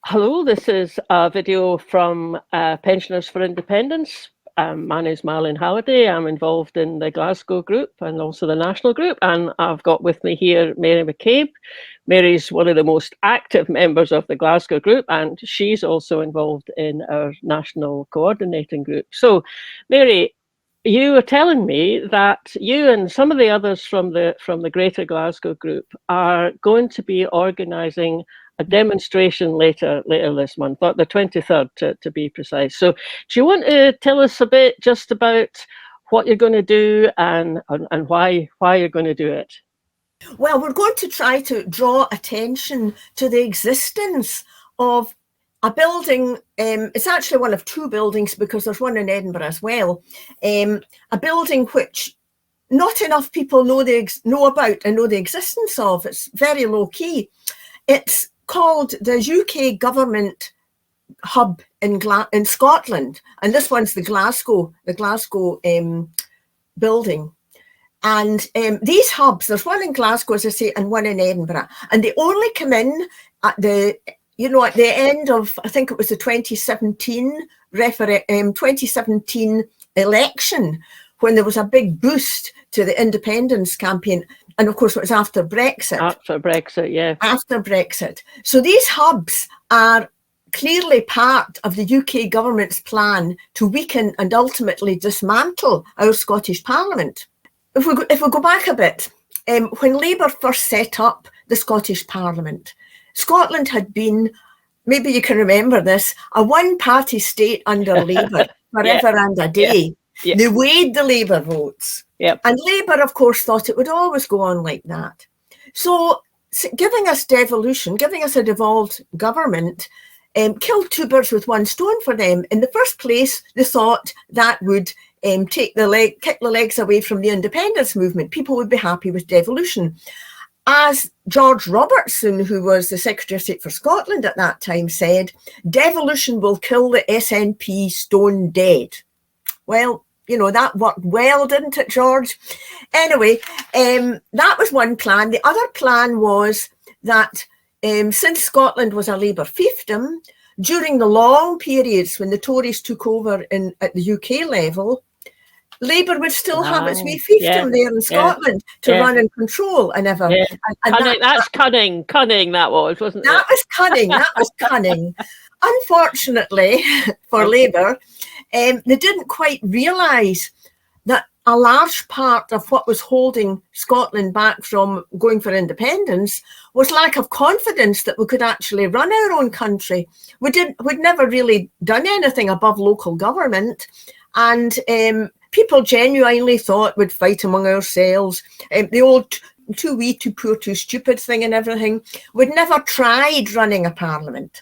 Hello, this is a video from Pensioners for Independence. My name is Marlene Halliday. I'm involved in the Glasgow group and also the national group, and I've got with me here Mary McCabe. Mary's one of the most active members of the Glasgow group, and she's also involved in our national coordinating group. So, Mary, you were telling me that you and some of the others from the Greater Glasgow group are going to be organising a demonstration later this month, the 23rd to be precise. So, do you want to tell us a bit just about what you're going to do and why you're going to do it? Well, we're going to try to draw attention to the existence of a building. It's actually one of two buildings because there's one in Edinburgh as well. A building which not enough people know about and know the existence of. It's very low key. It's called the UK Government Hub in Scotland, and this one's the Glasgow building. And these hubs, there's one in Glasgow, as I say, and one in Edinburgh, and they only come in at the end of, I think it was the 2017 election, when there was a big boost to the independence campaign. And of course, it was after Brexit. After Brexit, yeah. After Brexit. So these hubs are clearly part of the UK government's plan to weaken and ultimately dismantle our Scottish Parliament. If we go back a bit, when Labour first set up the Scottish Parliament, Scotland had been, maybe you can remember this, a one-party state under Labour forever and a day. Yeah. They weighed the Labour votes. Yep. And Labour, of course, thought it would always go on like that. So giving us devolution, giving us a devolved government, killed two birds with one stone for them. In the first place, they thought that would kick the legs away from the independence movement. People would be happy with devolution. As George Robertson, who was the Secretary of State for Scotland at that time, said, devolution will kill the SNP stone dead. Well, you know, that worked well, didn't it, George? Anyway, that was one plan. The other plan was that since Scotland was a Labour fiefdom, during the long periods when the Tories took over at the UK level, Labour would still have its wee fiefdom there in Scotland to run and control and ever. Yeah. And that's cunning, that was, wasn't it? That was cunning. Unfortunately for Labour, they didn't quite realise that a large part of what was holding Scotland back from going for independence was lack of confidence that we could actually run our own country. We'd never really done anything above local government, and people genuinely thought we'd fight among ourselves. The old too wee, too poor, too stupid thing and everything. We'd never tried running a parliament.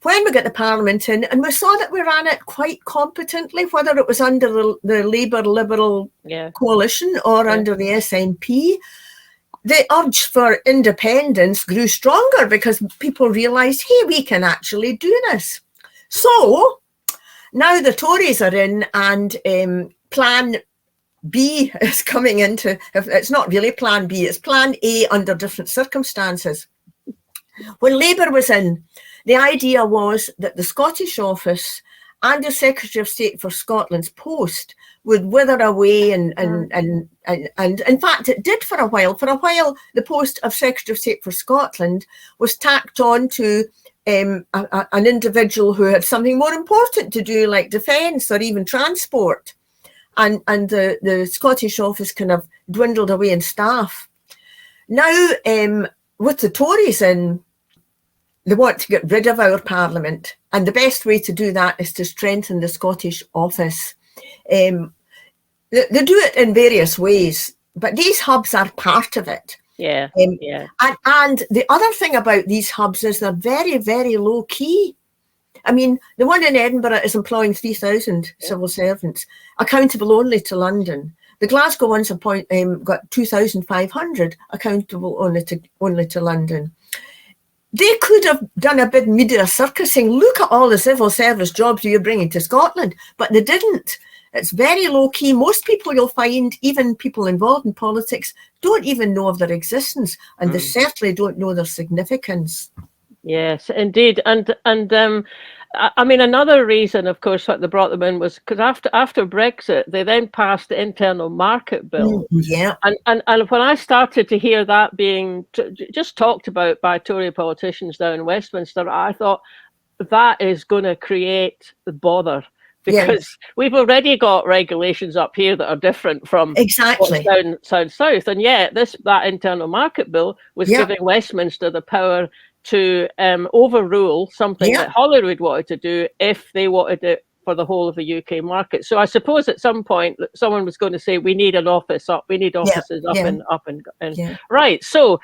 When we got the parliament in, and we saw that we ran it quite competently, whether it was under the Labour Liberal coalition or under the SNP, the urge for independence grew stronger because people realised, hey, we can actually do this. So now the Tories are in, and Plan B is coming into, it's not really Plan B, it's Plan A under different circumstances. When Labour was in, the idea was that the Scottish office and the Secretary of State for Scotland's post would wither away, and in fact it did for a while. For a while, the post of Secretary of State for Scotland was tacked on to an individual who had something more important to do, like defence or even transport, and the Scottish office kind of dwindled away in staff. Now, with the Tories in, they want to get rid of our Parliament, and the best way to do that is to strengthen the Scottish office. They do it in various ways, but these hubs are part of it. Yeah. And the other thing about these hubs is they're very, very low key. I mean, the one in Edinburgh is employing 3,000 civil servants, accountable only to London. The Glasgow ones got 2,500, accountable only to London. They could have done a bit media circusing. Look at all the civil service jobs you're bringing to Scotland, but they didn't. It's very low key. Most people you'll find, even people involved in politics, don't even know of their existence, and they certainly don't know their significance. Yes, indeed, and I mean, another reason, of course, what they brought them in was because after Brexit, they then passed the internal market bill, Yeah, and when I started to hear that being just talked about by Tory politicians down in Westminster, I thought that is going to create the bother yeah, because we've already got regulations up here that are different from what's exactly. down south, and yet that internal market bill was Yeah, giving Westminster the power to overrule something yeah, that Holyrood wanted to do if they wanted it for the whole of the UK market. So I suppose at some point someone was going to say we need an office up, we need yeah, offices up yeah, and yeah. right. So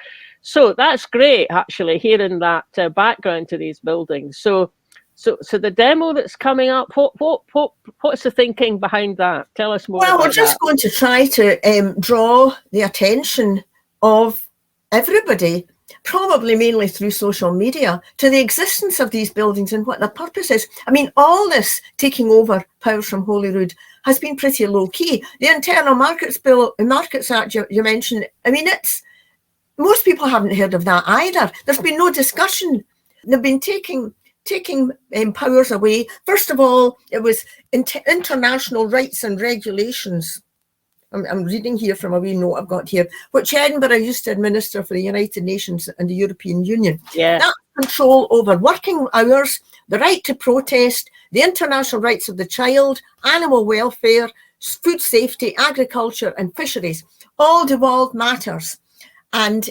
that's great, actually, hearing that background to these buildings. So the demo that's coming up, what's the thinking behind that? Tell us more Well, we're about just that. going to try to draw the attention of everybody, probably mainly through social media, to the existence of these buildings and what their purpose is. I mean, all this taking over power from Holyrood has been pretty low key. The Internal Markets Bill, Markets Act you mentioned, I mean, most people haven't heard of that either. There's been no discussion. They've been taking powers away. First of all, it was international rights and regulations. I'm reading here from a wee note I've got here, which Edinburgh used to administer for the United Nations and the European Union. Yeah. That control over working hours, the right to protest, the international rights of the child, animal welfare, food safety, agriculture and fisheries, all devolved matters. And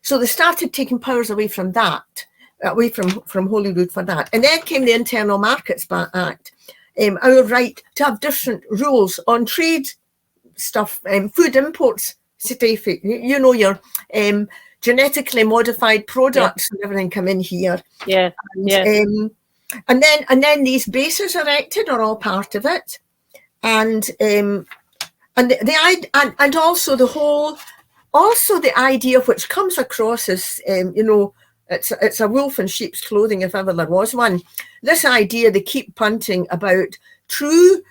so they started taking powers away from that, away from Holyrood for that. And then came the Internal Markets Act, our right to have different rules on trade stuff, food imports, you know, your genetically modified products and everything come in here. Yeah, and then these bases erected are all part of it, and also the idea which comes across as it's a wolf in sheep's clothing if ever there was one. This idea they keep punting about true.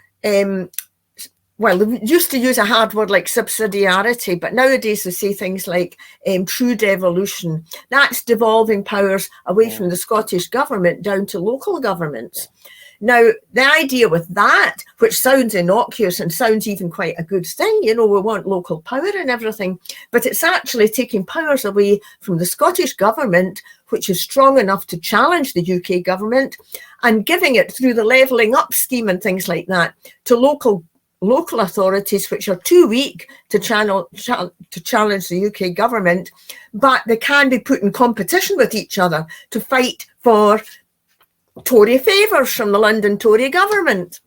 Well, they used to use a hard word like subsidiarity, but nowadays they say things like true devolution. That's devolving powers away from the Scottish government down to local governments. Now, the idea with that, which sounds innocuous and sounds even quite a good thing, we want local power and everything, but it's actually taking powers away from the Scottish government, which is strong enough to challenge the UK government, and giving it through the levelling up scheme and things like that to local authorities, which are too weak to challenge the UK government, but they can be put in competition with each other to fight for Tory favours from the London Tory government.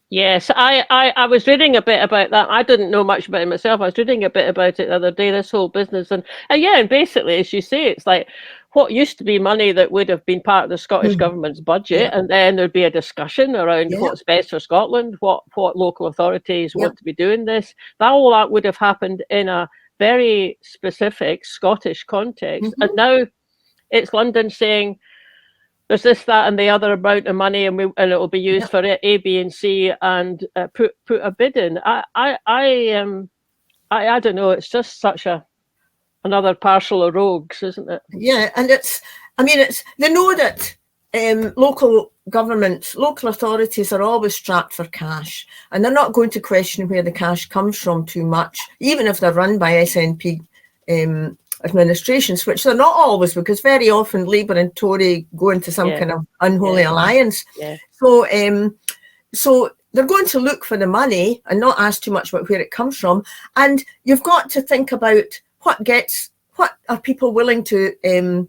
Yes, I was reading a bit about that. I didn't know much about it myself. I was reading a bit about it the other day, this whole business. And basically, as you say, it's like what used to be money that would have been part of the Scottish government's budget, and then there'd be a discussion around what's best for Scotland, what local authorities want to be doing this. All that would have happened in a very specific Scottish context. And now it's London saying, there's this, that, and the other amount of money, and it will be used for A, B, and C, and put a bid in. I don't know. It's just such another parcel of rogues, isn't it? Yeah, and they know that local governments, local authorities are always strapped for cash, and they're not going to question where the cash comes from too much, even if they're run by SNP administrations, which they're not always, because very often Labour and Tory go into some kind of unholy alliance. Yeah. So they're going to look for the money and not ask too much about where it comes from. And you've got to think about what are people willing to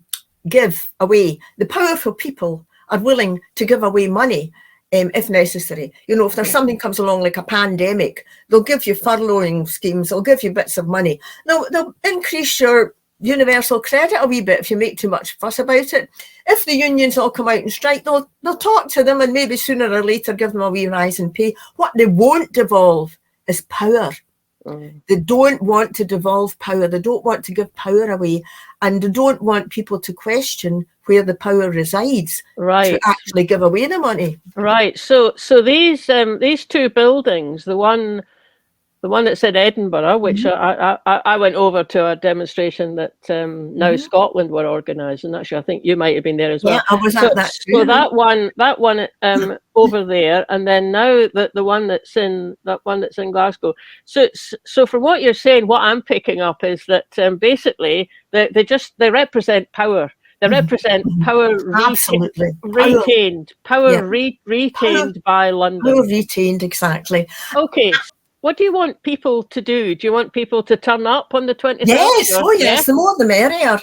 give away. The powerful people are willing to give away money if necessary. If there's something comes along like a pandemic, they'll give you furloughing schemes, they'll give you bits of money. They'll increase your universal credit a wee bit if you make too much fuss about it. If the unions all come out and strike, they'll talk to them and maybe sooner or later give them a wee rise in pay. What they won't devolve is power. They don't want to devolve power. They don't want to give power away, and they don't want people to question where the power resides to actually give away the money. Right. So these two buildings, the one The one that's in Edinburgh, which I went over to a demonstration that Now Scotland were organising. Actually, I think you might have been there as well. Yeah, I was at that too. So that one over there, and then now the one that's in Glasgow. So from what you're saying, what I'm picking up is that basically they represent power. They represent power Absolutely. retained by London. Power retained, exactly. Okay. What do you want people to do? Do you want people to turn up on the 23rd? Yes, yes, the more the merrier.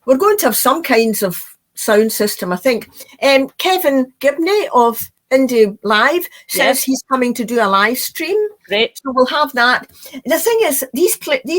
We're going to have some kinds of sound system, I think. Kevin Gibney of Indy Live says he's coming to do a live stream. Great. So we'll have that. The thing is, these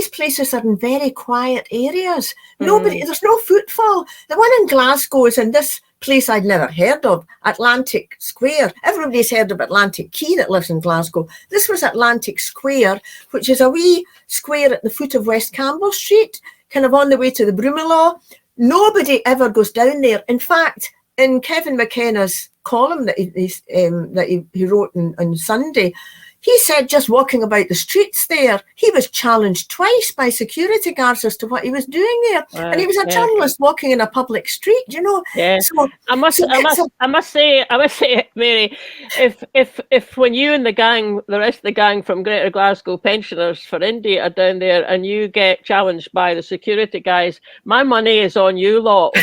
places are in very quiet areas. There's no footfall. The one in Glasgow is in this place I'd never heard of, Atlantic Square. Everybody's heard of Atlantic Quay that lives in Glasgow. This was Atlantic Square, which is a wee square at the foot of West Campbell Street, kind of on the way to the Broomielaw. Nobody ever goes down there. In fact, in Kevin McKenna's column that he wrote on Sunday, he said just walking about the streets there, he was challenged twice by security guards as to what he was doing there. And he was a journalist walking in a public street, you know. Yeah. So I must say, Mary, if when you and the rest of the gang from Greater Glasgow Pensioners for Indy are down there and you get challenged by the security guys, my money is on you lot.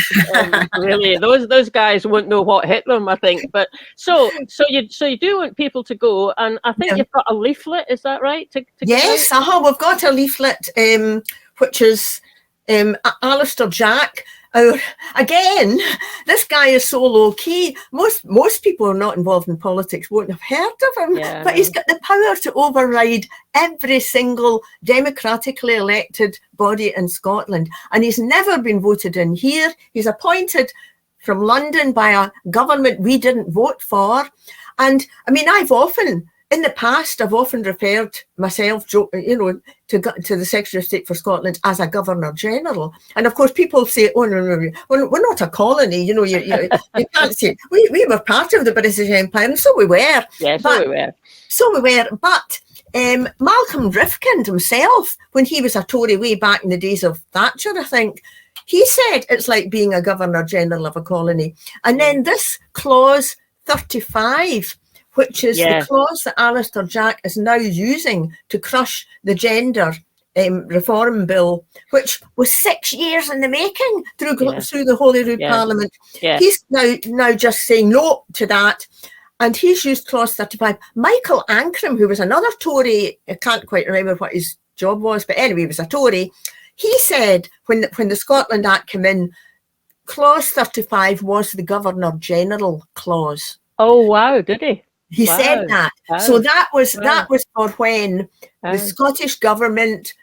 Really, those guys won't know what hit them, I think. But so you do want people to go, and I think you've got a leaflet, is that right? Yes, we've got a leaflet, which is Alistair Jack. Again, this guy is so low key. Most people who are not involved in politics won't have heard of him, but he's got the power to override every single democratically elected body in Scotland, and he's never been voted in here. He's appointed from London by a government we didn't vote for, and I mean, in the past, I've often referred myself, to the Secretary of State for Scotland as a Governor General. And of course, people say, "Oh no, we're not a colony." You can't say we were part of the British Empire, and so we were. Yeah, so we were. But Malcolm Rifkind himself, when he was a Tory way back in the days of Thatcher, I think, he said it's like being a Governor General of a colony. And then this clause 35. Which is the clause that Alistair Jack is now using to crush the gender reform bill, which was 6 years in the making through the Holyrood Parliament. Yeah. He's now just saying no to that, and he's used clause 35. Michael Ancram, who was another Tory, I can't quite remember what his job was, but anyway, he was a Tory. He said when the Scotland Act came in, clause 35 was the Governor General clause. Oh wow, did he? He said that. Wow. So that was for when the Scottish government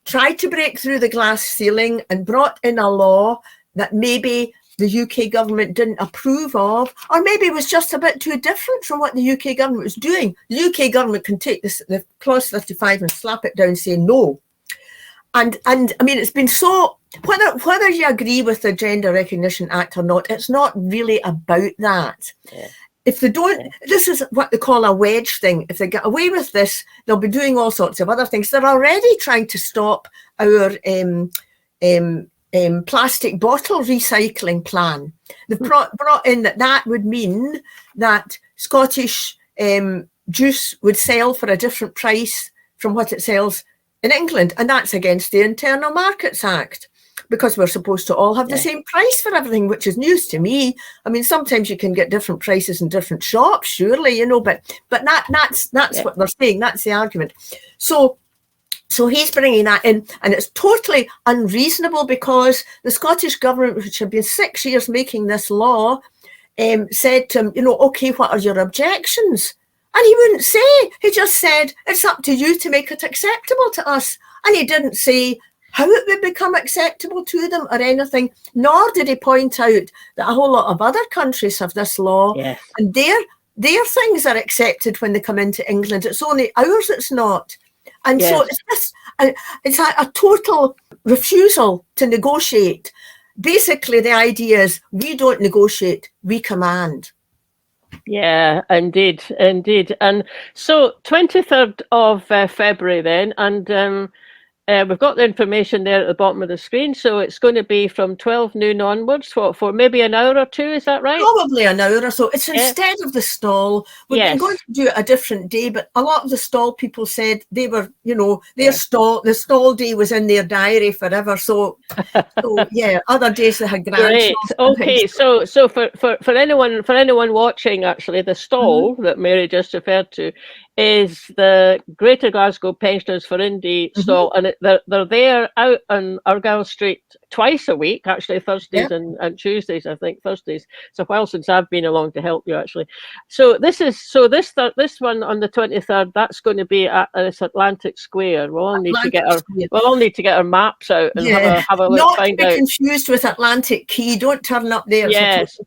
tried to break through the glass ceiling and brought in a law that maybe the UK government didn't approve of, or maybe it was just a bit too different from what the UK government was doing. The UK government can take the clause 35 and slap it down, saying no. And I mean, it's been so, whether you agree with the Gender Recognition Act or not, it's not really about that. Yeah. If they don't, this is what they call a wedge thing. If they get away with this, they'll be doing all sorts of other things. They're already trying to stop our plastic bottle recycling plan. They've brought in that would mean that Scottish juice would sell for a different price from what it sells in England. And that's against the Internal Markets Act, because we're supposed to all have the same price for everything, which is news to me. I mean, sometimes you can get different prices in different shops, surely, but that's what they're saying. That's the argument. So he's bringing that in, and it's totally unreasonable because the Scottish government, which had been 6 years making this law, said to him, okay, what are your objections? And he wouldn't say. He just said, it's up to you to make it acceptable to us. And he didn't say how it would become acceptable to them or anything, nor did he point out that a whole lot of other countries have this law, and their things are accepted when they come into England. It's only ours that's not. And so it's a total refusal to negotiate. Basically, the idea is we don't negotiate, we command. Yeah, indeed, indeed. And so 23rd of February then, and we've got the information there at the bottom of the screen. So it's going to be from 12 noon onwards for maybe an hour or two. Is that right? Probably an hour or so. It's instead of the stall. We've been going Yes. to do it a different day, but a lot of the stall people said they were, their Yeah. the stall day was in their diary forever. So yeah, other days they had Great. grandchildren and Okay. things. So for anyone watching, actually, the stall that Mary just referred to is the Greater Glasgow Pensioners for Indy stall, and they're there out on Argyle Street twice a week, actually Thursdays Yep. and Tuesdays. I think Thursdays. It's a while since I've been along to help you, actually. So this one on the 23rd. That's going to be at this Atlantic Square. We'll all need to get our maps out and have a look. Not Find to be out. confused with Atlantic Quay. Don't turn up there. Yes,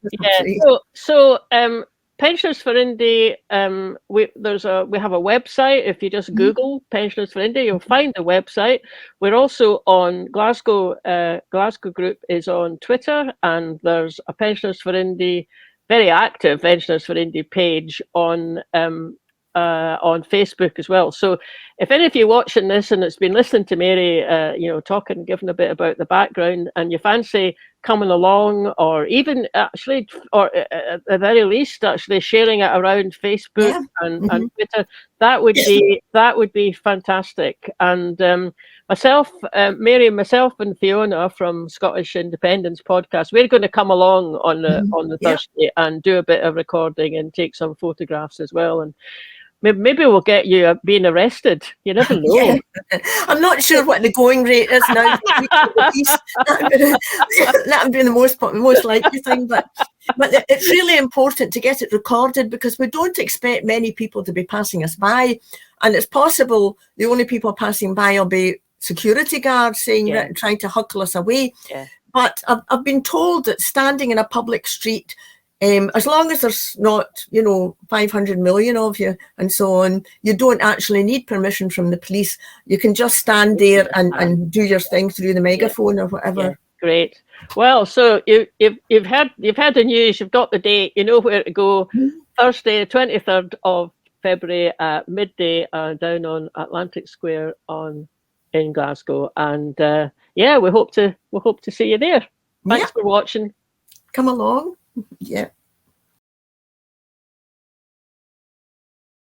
So Pensioners for Indy, we have a website. If you just Google Pensioners for Indy, you'll find the website. We're also on Glasgow. Glasgow Group is on Twitter, and there's a Pensioners for Indy, very active Pensioners for Indy page on Facebook as well. So if any of you watching this and it's been listening to Mary, talking, giving a bit about the background, and you fancy coming along, or even actually, or at the very least, actually sharing it around Facebook and Twitter, that would be fantastic. And Mary, myself, and Fiona from Scottish Independence Podcast, we're going to come along on the Thursday and do a bit of recording and take some photographs as well. And maybe we'll get you being arrested. You never know. Yeah. I'm not sure what the going rate is now. That would be the most likely thing. But it's really important to get it recorded, because we don't expect many people to be passing us by. And it's possible the only people passing by will be security guards trying to huckle us away. Yeah. But I've been told that standing in a public street, as long as there's not, 500 million of you and so on, you don't actually need permission from the police. You can just stand there and do your thing through the megaphone or whatever. Yeah. Great. Well, so you've had the news. You've got the date. You know where to go. Thursday, 23rd of February at midday, down on Atlantic Square in Glasgow. And we hope to see you there. Thanks for watching. Come along. Yeah.